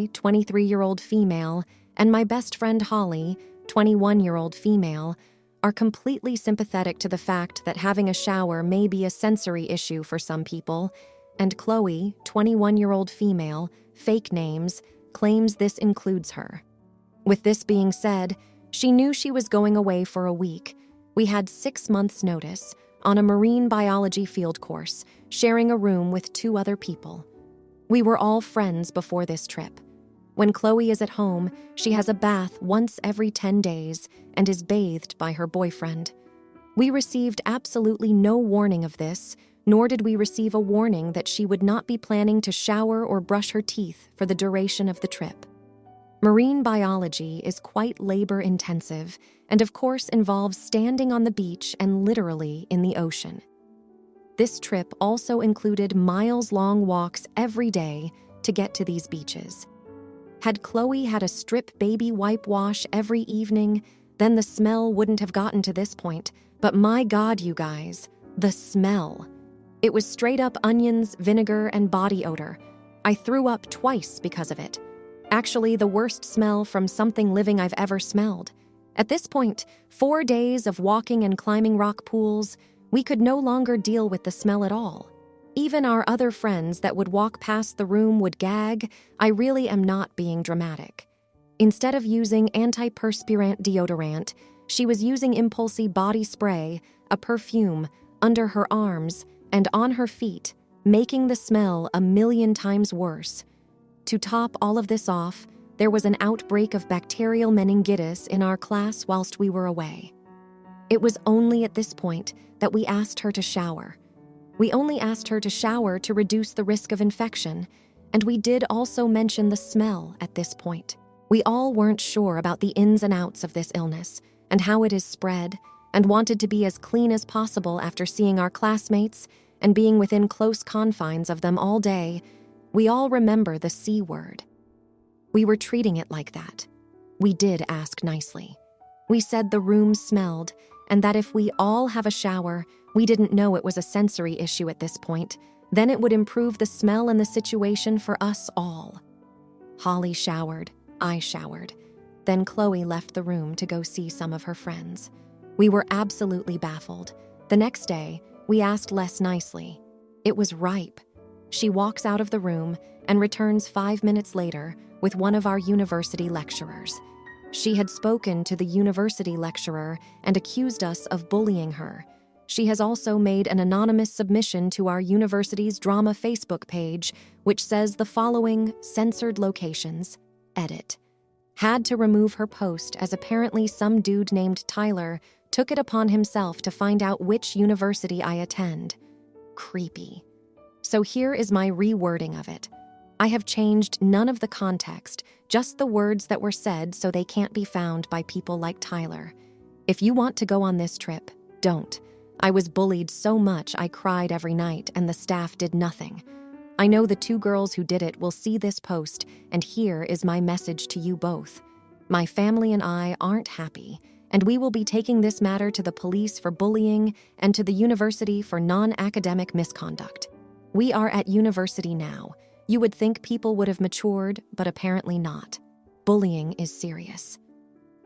Patchley, 23-year-old female, and my best friend Holly, 21-year-old female, are completely sympathetic to the fact that having a shower may be a sensory issue for some people, and Chloe, 21-year-old female, fake names, claims this includes her. With this being said, she knew she was going away for a week. We had 6 months' notice, on a marine biology field course, sharing a room with 2 other people. We were all friends before this trip. When Chloe is at home, she has a bath once every 10 days and is bathed by her boyfriend. We received absolutely no warning of this, nor did we receive a warning that she would not be planning to shower or brush her teeth for the duration of the trip. Marine biology is quite labor-intensive and of course involves standing on the beach and literally in the ocean. This trip also included miles-long walks every day to get to these beaches. Had Chloe had a strip baby wipe wash every evening, then the smell wouldn't have gotten to this point. But my God, you guys, the smell. It was straight up onions, vinegar, and body odor. I threw up twice because of it. Actually, the worst smell from something living I've ever smelled. At this point, 4 days of walking and climbing rock pools, we could no longer deal with the smell at all. Even our other friends that would walk past the room would gag. I really am not being dramatic. Instead of using antiperspirant deodorant, she was using Impulsi body spray, a perfume, under her arms and on her feet, making the smell 1,000,000 times worse. To top all of this off, there was an outbreak of bacterial meningitis in our class whilst we were away. It was only at this point that we asked her to shower. We only asked her to shower to reduce the risk of infection, and we did also mention the smell at this point. We all weren't sure about the ins and outs of this illness and how it is spread, and wanted to be as clean as possible after seeing our classmates and being within close confines of them all day. We all remember the C word. We were treating it like that. We did ask nicely. We said the room smelled, and that if we all have a shower, we didn't know it was a sensory issue at this point, then it would improve the smell and the situation for us all. Holly showered, I showered. Then Chloe left the room to go see some of her friends. We were absolutely baffled. The next day, we asked less nicely. It was ripe. She walks out of the room and returns 5 minutes later with one of our university lecturers. She had spoken to the university lecturer and accused us of bullying her. She has also made an anonymous submission to our university's drama Facebook page, which says the following: censored locations, edit. Had to remove her post as apparently some dude named Tyler took it upon himself to find out which university I attend. Creepy. So here is my rewording of it. I have changed none of the context, just the words that were said so they can't be found by people like Tyler. If you want to go on this trip, don't. I was bullied so much I cried every night and the staff did nothing. I know the 2 girls who did it will see this post, and here is my message to you both. My family and I aren't happy, and we will be taking this matter to the police for bullying and to the university for non-academic misconduct. We are at university now. You would think people would have matured, but apparently not. Bullying is serious.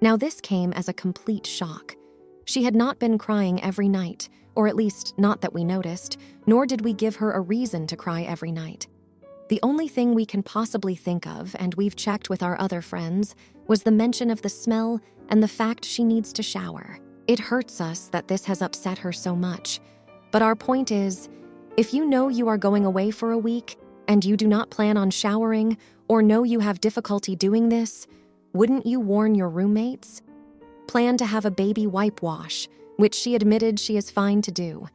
Now this came as a complete shock. She had not been crying every night, or at least not that we noticed, nor did we give her a reason to cry every night. The only thing we can possibly think of, and we've checked with our other friends, was the mention of the smell and the fact she needs to shower. It hurts us that this has upset her so much. But our point is, if you know you are going away for a week, and you do not plan on showering, or know you have difficulty doing this, wouldn't you warn your roommates? Plan to have a baby wipe wash, which she admitted she is fine to do.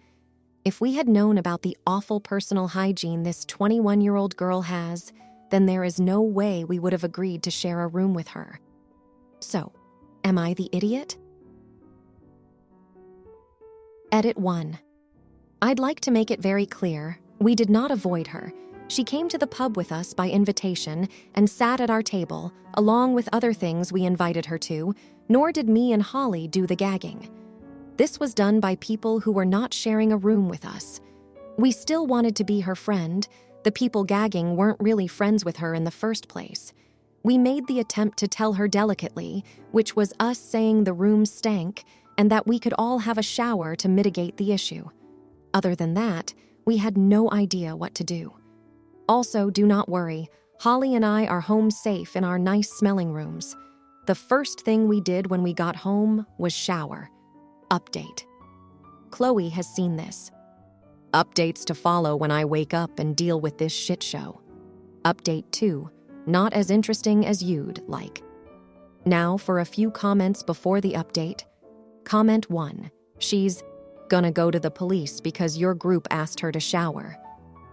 If we had known about the awful personal hygiene this 21-year-old girl has, then there is no way we would have agreed to share a room with her. So, am I the idiot? Edit 1. I'd like to make it very clear, we did not avoid her. She came to the pub with us by invitation and sat at our table, along with other things we invited her to, nor did me and Holly do the gagging. This was done by people who were not sharing a room with us. We still wanted to be her friend. The people gagging weren't really friends with her in the first place. We made the attempt to tell her delicately, which was us saying the room stank and that we could all have a shower to mitigate the issue. Other than that, we had no idea what to do. Also, do not worry, Holly and I are home safe in our nice smelling rooms. The first thing we did when we got home was shower. Update. Chloe has seen this. Updates to follow when I wake up and deal with this shit show. Update 2. Not as interesting as you'd like. Now for a few comments before the update. Comment 1. She's gonna go to the police because your group asked her to shower.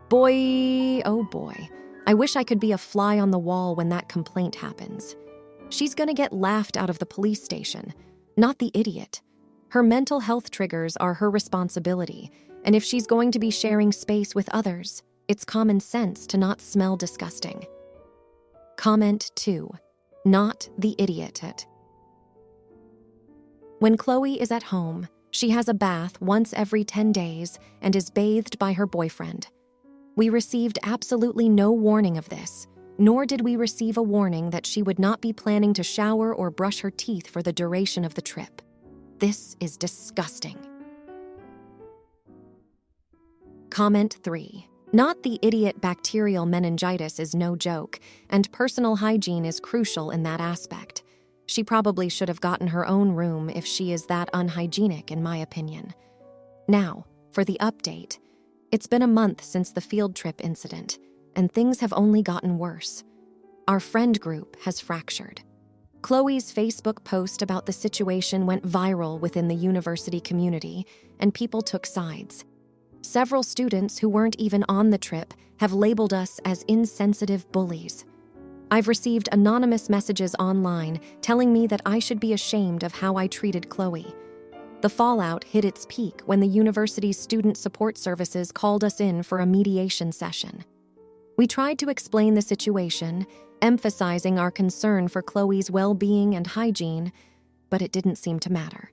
Boy, oh boy. I wish I could be a fly on the wall when that complaint happens. She's gonna get laughed out of the police station, not the idiot. Her mental health triggers are her responsibility, and if she's going to be sharing space with others, it's common sense to not smell disgusting. Comment 2. Not the idiot. When Chloe is at home, she has a bath once every 10 days and is bathed by her boyfriend. We received absolutely no warning of this, nor did we receive a warning that she would not be planning to shower or brush her teeth for the duration of the trip. This is disgusting. Comment 3. Not the idiot. Bacterial meningitis is no joke, and personal hygiene is crucial in that aspect. She probably should have gotten her own room if she is that unhygienic, in my opinion. Now, for the update. It's been a month since the field trip incident, and things have only gotten worse. Our friend group has fractured. Chloe's Facebook post about the situation went viral within the university community, and people took sides. Several students who weren't even on the trip have labeled us as insensitive bullies. I've received anonymous messages online telling me that I should be ashamed of how I treated Chloe. The fallout hit its peak when the university's student support services called us in for a mediation session. We tried to explain the situation, emphasizing our concern for Chloe's well-being and hygiene, but it didn't seem to matter.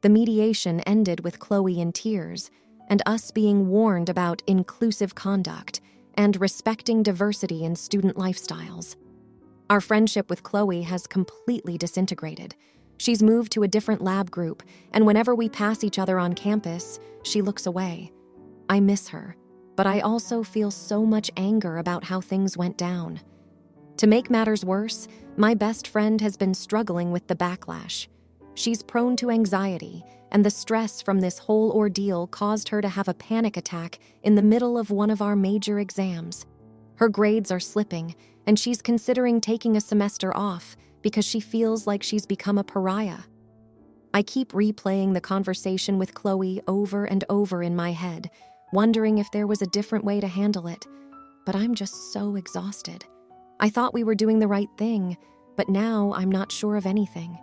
The mediation ended with Chloe in tears, and us being warned about inclusive conduct and respecting diversity in student lifestyles. Our friendship with Chloe has completely disintegrated. She's moved to a different lab group, and whenever we pass each other on campus, she looks away. I miss her, but I also feel so much anger about how things went down. To make matters worse, my best friend has been struggling with the backlash. She's prone to anxiety, and the stress from this whole ordeal caused her to have a panic attack in the middle of one of our major exams. Her grades are slipping, and she's considering taking a semester off because she feels like she's become a pariah. I keep replaying the conversation with Chloe over and over in my head, wondering if there was a different way to handle it, but I'm just so exhausted. I thought we were doing the right thing, but now I'm not sure of anything.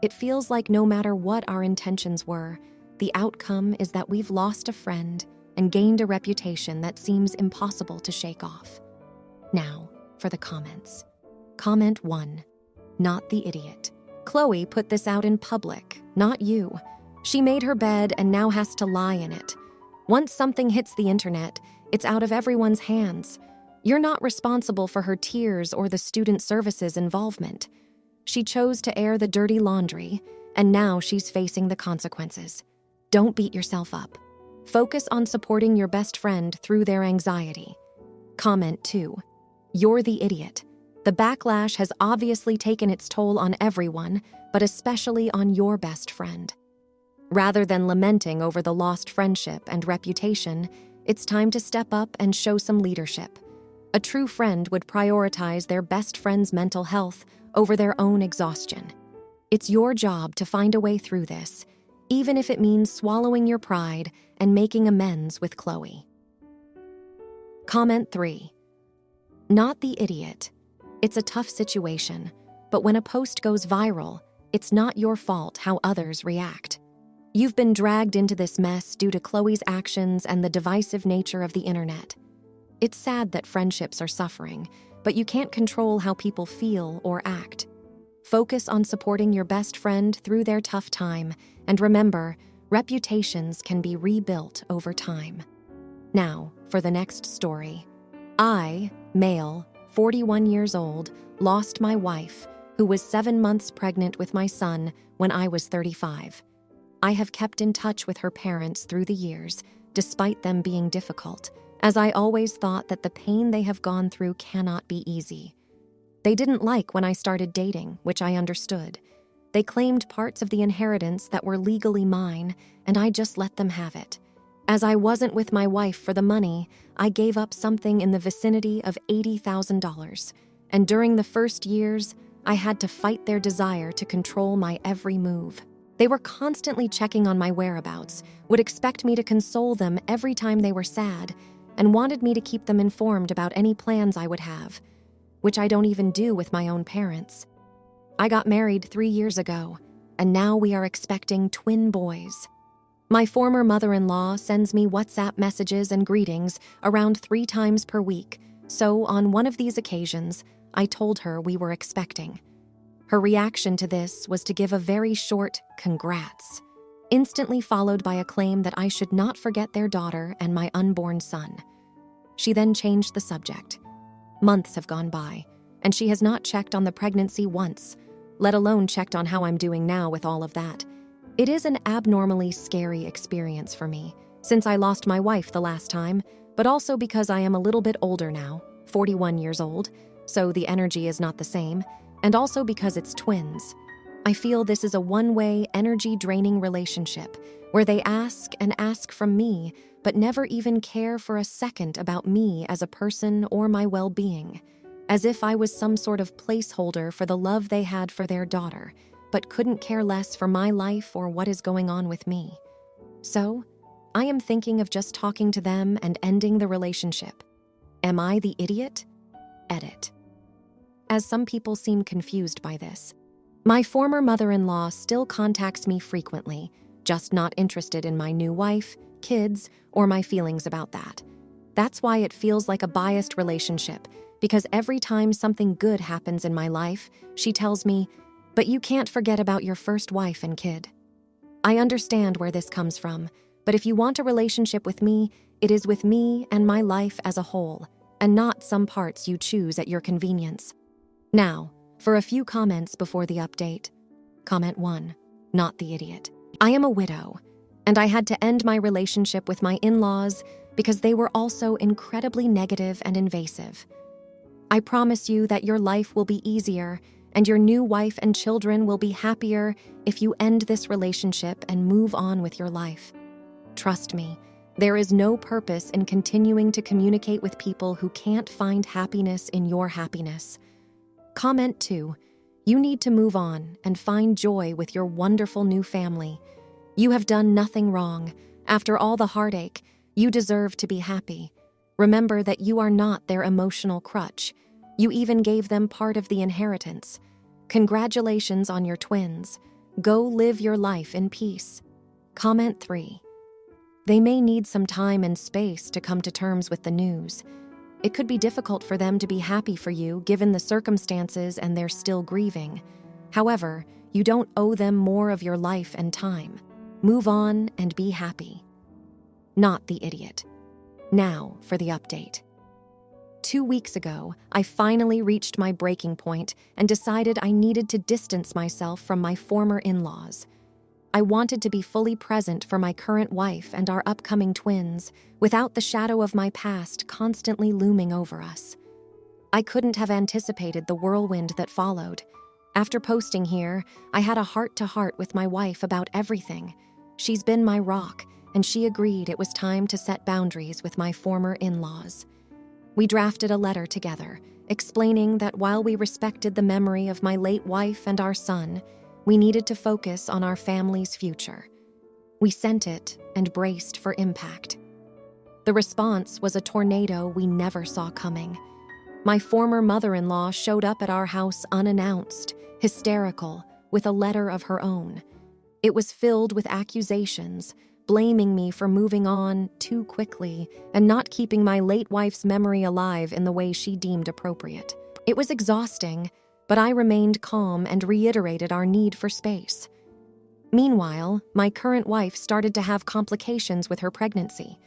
It feels like no matter what our intentions were, the outcome is that we've lost a friend and gained a reputation that seems impossible to shake off. Now, for the comments. Comment 1. Not the idiot. Chloe put this out in public, not you. She made her bed and now has to lie in it. Once something hits the internet, it's out of everyone's hands. You're not responsible for her tears or the student services involvement. She chose to air the dirty laundry, and now she's facing the consequences. Don't beat yourself up. Focus on supporting your best friend through their anxiety. Comment 2. You're the idiot. The backlash has obviously taken its toll on everyone, but especially on your best friend. Rather than lamenting over the lost friendship and reputation, it's time to step up and show some leadership. A true friend would prioritize their best friend's mental health over their own exhaustion. It's your job to find a way through this, even if it means swallowing your pride and making amends with Chloe. Comment 3. Not the idiot. It's a tough situation, but when a post goes viral, it's not your fault how others react. You've been dragged into this mess due to Chloe's actions and the divisive nature of the internet. It's sad that friendships are suffering, but you can't control how people feel or act. Focus on supporting your best friend through their tough time, and remember, reputations can be rebuilt over time. Now, for the next story. I, male, 41 years old, lost my wife, who was 7 months pregnant with my son when I was 35. I have kept in touch with her parents through the years, despite them being difficult, as I always thought that the pain they have gone through cannot be easy. They didn't like when I started dating, which I understood. They claimed parts of the inheritance that were legally mine, and I just let them have it. As I wasn't with my wife for the money, I gave up something in the vicinity of $80,000, and during the first years, I had to fight their desire to control my every move. They were constantly checking on my whereabouts, would expect me to console them every time they were sad, and wanted me to keep them informed about any plans I would have, which I don't even do with my own parents. I got married 3 years ago, and now we are expecting twin boys. My former mother-in-law sends me WhatsApp messages and greetings around 3 times per week, so on one of these occasions, I told her we were expecting. Her reaction to this was to give a very short congrats, instantly followed by a claim that I should not forget their daughter and my unborn son. She then changed the subject. Months have gone by, and she has not checked on the pregnancy once, let alone checked on how I'm doing now with all of that. It is an abnormally scary experience for me, since I lost my wife the last time, but also because I am a little bit older now, 41 years old, so the energy is not the same, and also because it's twins. I feel this is a one-way, energy-draining relationship, where they ask and ask from me, but never even care for a second about me as a person or my well-being, as if I was some sort of placeholder for the love they had for their daughter, but couldn't care less for my life or what is going on with me. So, I am thinking of just talking to them and ending the relationship. Am I the idiot? Edit. As some people seem confused by this. My former mother-in-law still contacts me frequently, just not interested in my new wife, kids, or my feelings about that. That's why it feels like a biased relationship, because every time something good happens in my life, she tells me, "But you can't forget about your first wife and kid." I understand where this comes from, but if you want a relationship with me, it is with me and my life as a whole, and not some parts you choose at your convenience. Now, for a few comments before the update. Comment 1, not the idiot. I am a widow, and I had to end my relationship with my in-laws because they were also incredibly negative and invasive. I promise you that your life will be easier and your new wife and children will be happier if you end this relationship and move on with your life. Trust me, there is no purpose in continuing to communicate with people who can't find happiness in your happiness. Comment 2, you need to move on and find joy with your wonderful new family. You have done nothing wrong. After all the heartache, you deserve to be happy. Remember that you are not their emotional crutch. You even gave them part of the inheritance. Congratulations on your twins. Go live your life in peace. Comment 3. They may need some time and space to come to terms with the news. It could be difficult for them to be happy for you given the circumstances and they're still grieving. However, you don't owe them more of your life and time. Move on and be happy. Not the idiot. Now for the update. 2 weeks ago, I finally reached my breaking point and decided I needed to distance myself from my former in-laws. I wanted to be fully present for my current wife and our upcoming twins, without the shadow of my past constantly looming over us. I couldn't have anticipated the whirlwind that followed. After posting here, I had a heart-to-heart with my wife about everything. She's been my rock, and she agreed it was time to set boundaries with my former in-laws. We drafted a letter together, explaining that while we respected the memory of my late wife and our son, we needed to focus on our family's future. We sent it and braced for impact. The response was a tornado we never saw coming. My former mother-in-law showed up at our house unannounced, hysterical, with a letter of her own. It was filled with accusations, blaming me for moving on too quickly and not keeping my late wife's memory alive in the way she deemed appropriate. It was exhausting, but I remained calm and reiterated our need for space. Meanwhile, my current wife started to have complications with her pregnancy.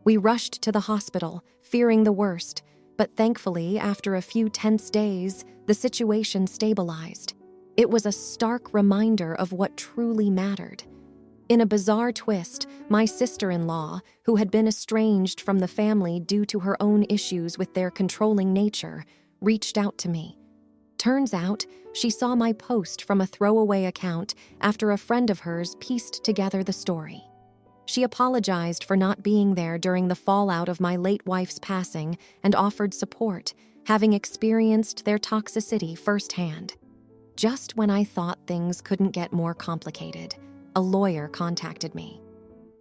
We rushed to the hospital, fearing the worst, But thankfully, after a few tense days, the situation stabilized. It was a stark reminder of what truly mattered. In a bizarre twist, my sister-in-law, who had been estranged from the family due to her own issues with their controlling nature, reached out to me. Turns out, she saw my post from a throwaway account after a friend of hers pieced together the story. She apologized for not being there during the fallout of my late wife's passing and offered support, having experienced their toxicity firsthand. Just when I thought things couldn't get more complicated, a lawyer contacted me.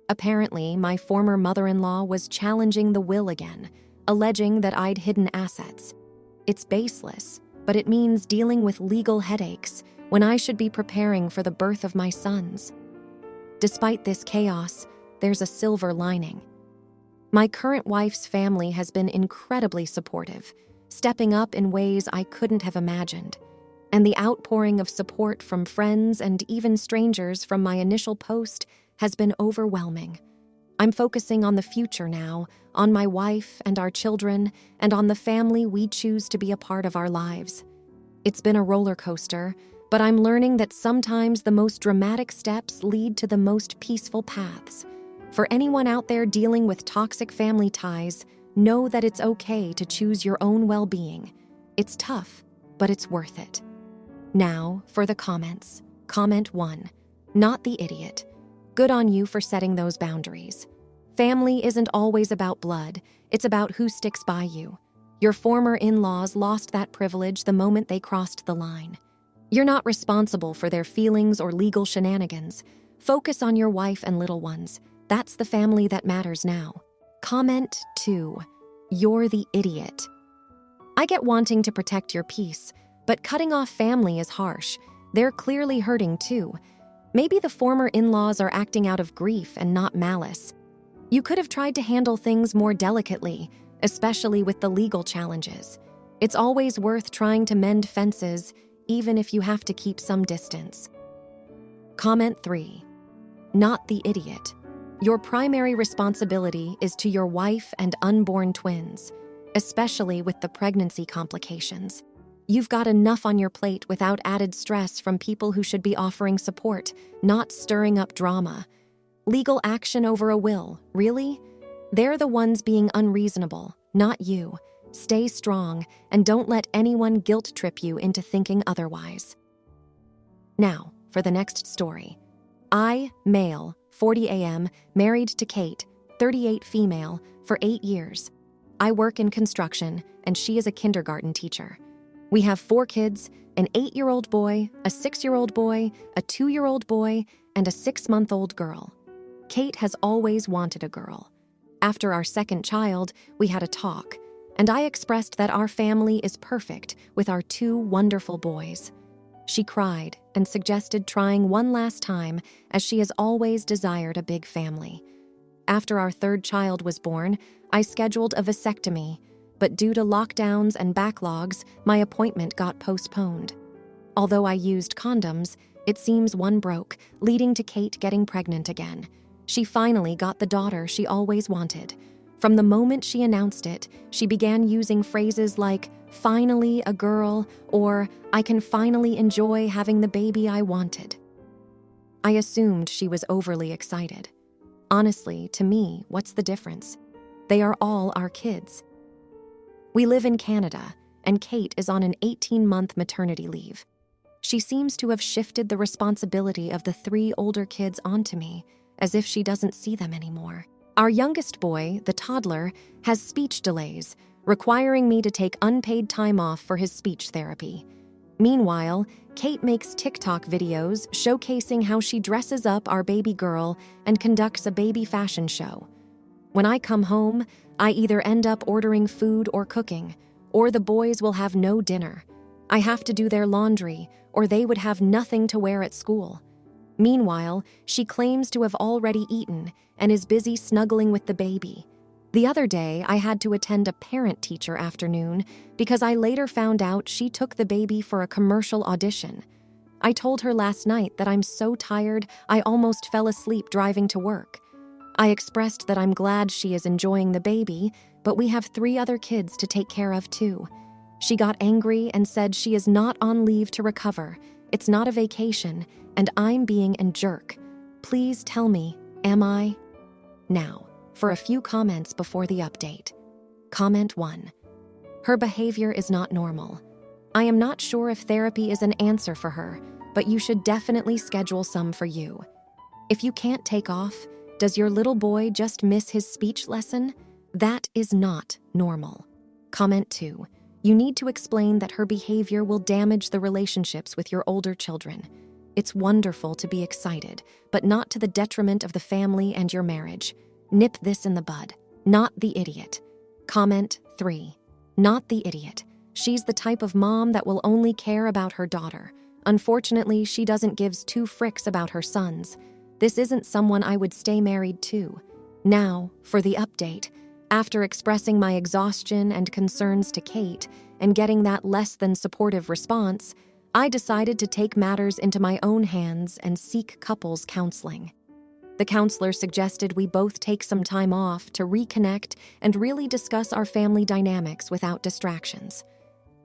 Apparently, my former mother-in-law was challenging the will again, alleging that I'd hidden assets. It's baseless, but it means dealing with legal headaches when I should be preparing for the birth of my sons. Despite this chaos, there's a silver lining. My current wife's family has been incredibly supportive, stepping up in ways I couldn't have imagined. And the outpouring of support from friends and even strangers from my initial post has been overwhelming. I'm focusing on the future now, on my wife and our children, and on the family we choose to be a part of our lives. It's been a roller coaster, but I'm learning that sometimes the most dramatic steps lead to the most peaceful paths. For anyone out there dealing with toxic family ties, know that it's okay to choose your own well-being. It's tough, but it's worth it. Now, for the comments. Comment 1. Not the idiot. Good on you for setting those boundaries. Family isn't always about blood, it's about who sticks by you. Your former in-laws lost that privilege the moment they crossed the line. You're not responsible for their feelings or legal shenanigans. Focus on your wife and little ones. That's the family that matters now. Comment 2. You're the idiot. I get wanting to protect your peace, but cutting off family is harsh. They're clearly hurting too. Maybe the former in-laws are acting out of grief and not malice. You could have tried to handle things more delicately, especially with the legal challenges. It's always worth trying to mend fences, even if you have to keep some distance. Comment 3. Not the idiot. Your primary responsibility is to your wife and unborn twins, especially with the pregnancy complications. You've got enough on your plate without added stress from people who should be offering support, not stirring up drama. Legal action over a will, really? They're the ones being unreasonable, not you. Stay strong and don't let anyone guilt trip you into thinking otherwise. Now, for the next story. I, male, 40 AM, married to Kate, 38 female, for 8 years. I work in construction, and she is a kindergarten teacher. We have 4 kids, an 8-year-old boy, a 6-year-old boy, a 2-year-old boy, and a 6-month-old girl. Kate has always wanted a girl. After our second child, we had a talk, and I expressed that our family is perfect with our 2 wonderful boys. She cried and suggested trying one last time, as she has always desired a big family. After our 3rd child was born, I scheduled a vasectomy, but due to lockdowns and backlogs, my appointment got postponed. Although I used condoms, it seems one broke, leading to Kate getting pregnant again. She finally got the daughter she always wanted. From the moment she announced it, she began using phrases like, "Finally a girl," or "I can finally enjoy having the baby I wanted." I assumed she was overly excited. Honestly, to me, what's the difference? They are all our kids. We live in Canada, and Kate is on an 18-month maternity leave. She seems to have shifted the responsibility of the 3 older kids onto me, as if she doesn't see them anymore. Our youngest boy, the toddler, has speech delays, requiring me to take unpaid time off for his speech therapy. Meanwhile, Kate makes TikTok videos showcasing how she dresses up our baby girl and conducts a baby fashion show. When I come home, I either end up ordering food or cooking, or the boys will have no dinner. I have to do their laundry, or they would have nothing to wear at school. Meanwhile, she claims to have already eaten and is busy snuggling with the baby. The other day, I had to attend a parent-teacher afternoon because I later found out she took the baby for a commercial audition. I told her last night that I'm so tired I almost fell asleep driving to work. I expressed that I'm glad she is enjoying the baby, but we have 3 other kids to take care of too. She got angry and said she is not on leave to recover. It's not a vacation, and I'm being a jerk. Please tell me, am I? Now, for a few comments before the update. Comment 1. Her behavior is not normal. I am not sure if therapy is an answer for her, but you should definitely schedule some for you. If you can't take off, does your little boy just miss his speech lesson? That is not normal. Comment 2. You need to explain that her behavior will damage the relationships with your older children. It's wonderful to be excited, but not to the detriment of the family and your marriage. Nip this in the bud. Not the idiot. Comment 3. Not the idiot. She's the type of mom that will only care about her daughter. Unfortunately, she doesn't give 2 fricks about her sons. This isn't someone I would stay married to. Now, for the update. After expressing my exhaustion and concerns to Kate and getting that less than supportive response, I decided to take matters into my own hands and seek couples counseling. The counselor suggested we both take some time off to reconnect and really discuss our family dynamics without distractions.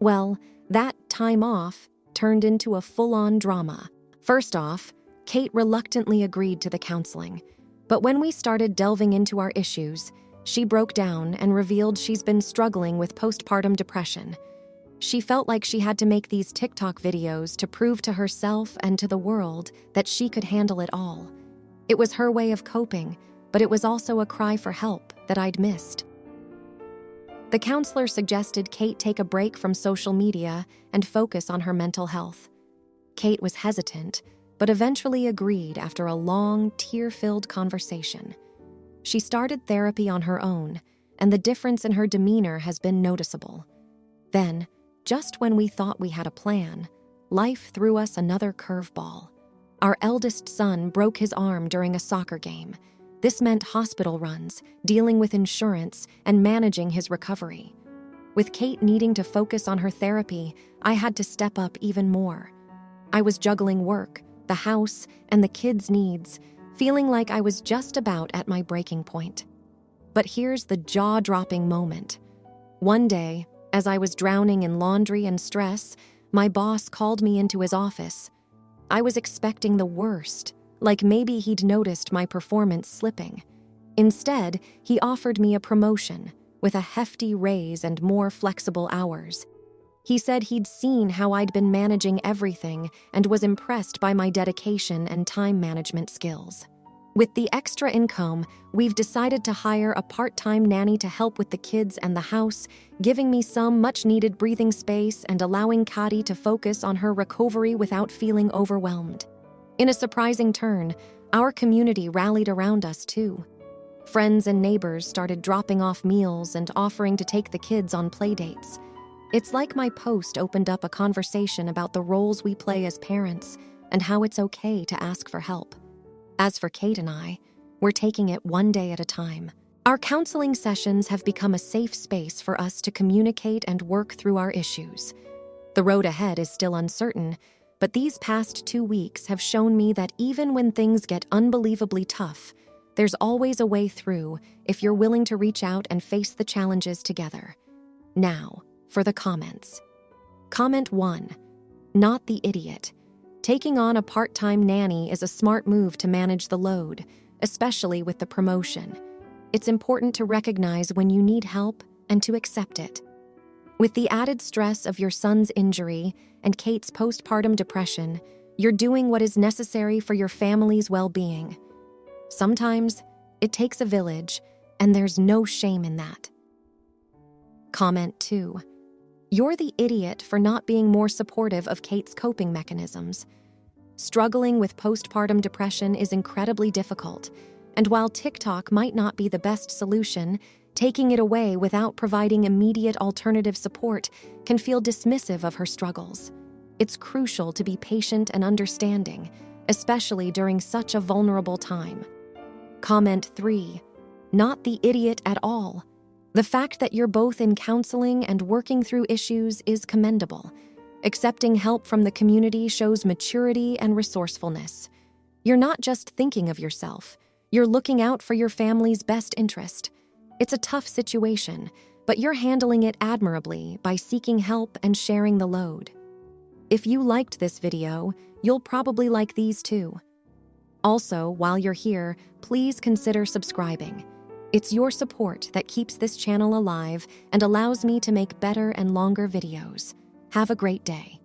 Well, that time off turned into a full-on drama. First off, Kate reluctantly agreed to the counseling, but when we started delving into our issues, she broke down and revealed she's been struggling with postpartum depression. She felt like she had to make these TikTok videos to prove to herself and to the world that she could handle it all. It was her way of coping, but it was also a cry for help that I'd missed. The counselor suggested Kate take a break from social media and focus on her mental health. Kate was hesitant, but eventually agreed after a long, tear-filled conversation. She started therapy on her own, and the difference in her demeanor has been noticeable. Then, just when we thought we had a plan, life threw us another curveball. Our eldest son broke his arm during a soccer game. This meant hospital runs, dealing with insurance, and managing his recovery. With Kate needing to focus on her therapy, I had to step up even more. I was juggling work, the house, and the kids' needs, feeling like I was just about at my breaking point. But here's the jaw-dropping moment. One day, as I was drowning in laundry and stress, my boss called me into his office. I was expecting the worst, like maybe he'd noticed my performance slipping. Instead, he offered me a promotion, with a hefty raise and more flexible hours. He said he'd seen how I'd been managing everything and was impressed by my dedication and time management skills. With the extra income, we've decided to hire a part-time nanny to help with the kids and the house, giving me some much-needed breathing space and allowing Kati to focus on her recovery without feeling overwhelmed. In a surprising turn, our community rallied around us too. Friends and neighbors started dropping off meals and offering to take the kids on play dates. It's like my post opened up a conversation about the roles we play as parents and how it's okay to ask for help. As for Kate and I, we're taking it one day at a time. Our counseling sessions have become a safe space for us to communicate and work through our issues. The road ahead is still uncertain, but these past 2 weeks have shown me that even when things get unbelievably tough, there's always a way through if you're willing to reach out and face the challenges together. Now, for the comments. Comment 1. Not the idiot. Taking on a part-time nanny is a smart move to manage the load, especially with the promotion. It's important to recognize when you need help and to accept it. With the added stress of your son's injury and Kate's postpartum depression, you're doing what is necessary for your family's well-being. Sometimes, it takes a village, and there's no shame in that. Comment 2. You're the idiot for not being more supportive of Kate's coping mechanisms. Struggling with postpartum depression is incredibly difficult, and while TikTok might not be the best solution, taking it away without providing immediate alternative support can feel dismissive of her struggles. It's crucial to be patient and understanding, especially during such a vulnerable time. Comment 3. Not the idiot at all. The fact that you're both in counseling and working through issues is commendable. Accepting help from the community shows maturity and resourcefulness. You're not just thinking of yourself, You're looking out for your family's best interest. It's a tough situation, but you're handling it admirably by seeking help and sharing the load. If you liked this video, you'll probably like these too. Also, while you're here, please consider subscribing. It's your support that keeps this channel alive and allows me to make better and longer videos. Have a great day.